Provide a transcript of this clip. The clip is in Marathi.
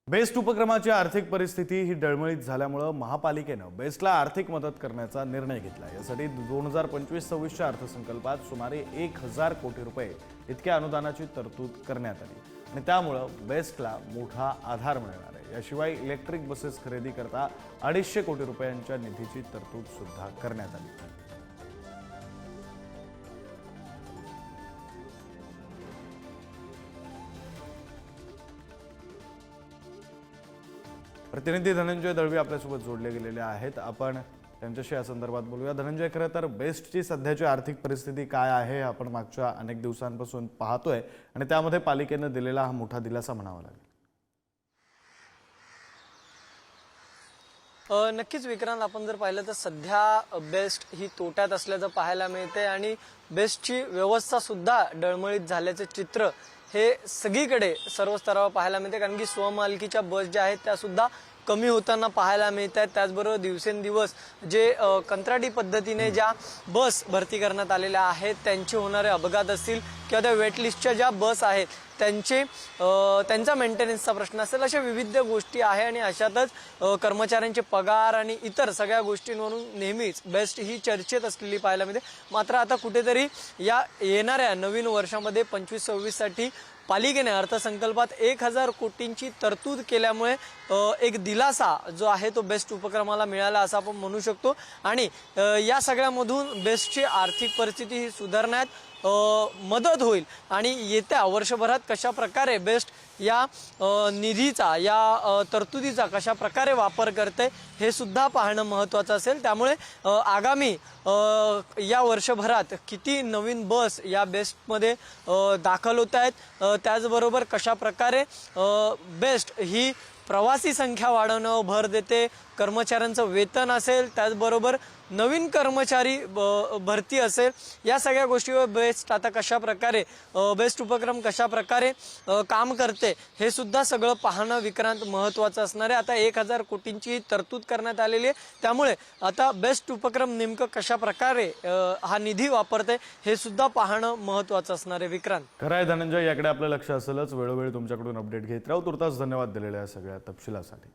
बेस्ट उपक्रमाची आर्थिक परिस्थिती ही डळमळीत झाल्यामुळे महापालिकेनं बेस्टला आर्थिक मदत करण्याचा निर्णय घेतला। यासाठी 2025-26च्या अर्थसंकल्पात सुमारे 1000 कोटी रुपये इतक्या अनुदानाची तरतूद करण्यात आली आणि त्यामुळे बेस्टला मोठा आधार मिळणार आहे। याशिवाय इलेक्ट्रिक बसेस खरेदी करता 250 कोटी रुपयांच्या निधीची तरतूद सुद्धा करण्यात आली। प्रतिनिधी धनंजय दळवी आपल्यासोबत जोडले गेलेले आहेत। आपण त्यांच्याशी या संदर्भात बोलूया। धनंजय, खरं तर बेस्टची सध्याची आर्थिक परिस्थिती काय आहे आपण मागच्या अनेक दिवसांपासून पाहतोय आणि त्यामध्ये पालिकेने दिलेला हा मोठा दिलासा म्हणावा लागेल। नक्कीच विक्रांत, आपण जर पाहिलं तर सध्या बेस्ट ही तोट्यात असल्याचं पाहायला मिळते आणि बेस्टची व्यवस्था सुद्धा डळमळीत झाल्याचे चित्र हे सगळीकडे सर्व स्तरावर पाहायला मिळते, कारण की स्वमालकीच्या बस ज्या आहेत त्या सुद्धा कमी होताना पाहायला मिळत आहेत। त्याचबरोबर दिवसेंदिवस जे कंत्राटी पद्धतीने ज्या बस भरती करण्यात आलेल्या आहेत त्यांचे होणारे अपघात असतील किंवा त्या वेटलिस्टच्या ज्या बस आहेत त्यांचा मेंटेनन्सचा प्रश्न असेल, अशा विविध गोष्टी आहे आणि अशातच कर्मचाऱ्यांचे पगार आणि इतर सगळ्या गोष्टींवरून नेहमीच बेस्ट ही चर्चेत असलेली पाहायला मिळते। मात्र आता कुठेतरी या येणाऱ्या नवीन वर्षामध्ये 25-26 साठी पालिकेने अर्थसंकल्पात 1000 कोटींची तरतूद केल्यामुळे एक दिलासा जो आहे तो बेस्ट उपक्रमाला मिळाला असं आपण म्हणू शकतो आणि या सगळ्यामधून बेस्टची आर्थिक परिस्थिती ही सुधारण्यात मदत होईल आणि येत्या वर्षभरात कशा प्रकारे बेस्ट या निधीचा या तरतुदीचा कशा प्रकारे वापर करते हे सुद्धा पाहणं महत्त्वाचं असेल। त्यामुळे आगामी या वर्षभरात किती नवीन बस या बेस्टमध्ये दाखल होत आहेत, त्याचबरोबर कशा प्रकारे बेस्ट ही प्रवासी संख्या वाढवण्यावर भर देते, कर्मचाऱ्यांचं वेतन असेल, त्याचबरोबर नवीन कर्मचारी भरती असेल, या सगळ्या गोष्टीवर बेस्ट आता कशा प्रकारे बेस्ट उपक्रम कशा प्रकारे काम करते हे सुद्धा सगळं पाहणं विक्रांत महत्त्वाचं असणार आहे। आता 1000 कोटींची तरतूद करण्यात आलेली आहे, त्यामुळे आता बेस्ट उपक्रम नेमकं कशा प्रकारे हा निधी वापरते हे सुद्धा पाहणं महत्त्वाचं असणार आहे। विक्रांत, खरं आहे धनंजय, याकडे आपलं लक्ष असेलच। वेळोवेळी तुमच्याकडून अपडेट घेत राहू। तुर्तास धन्यवाद दिलेल्या सगळ्या तपशिलासाठी।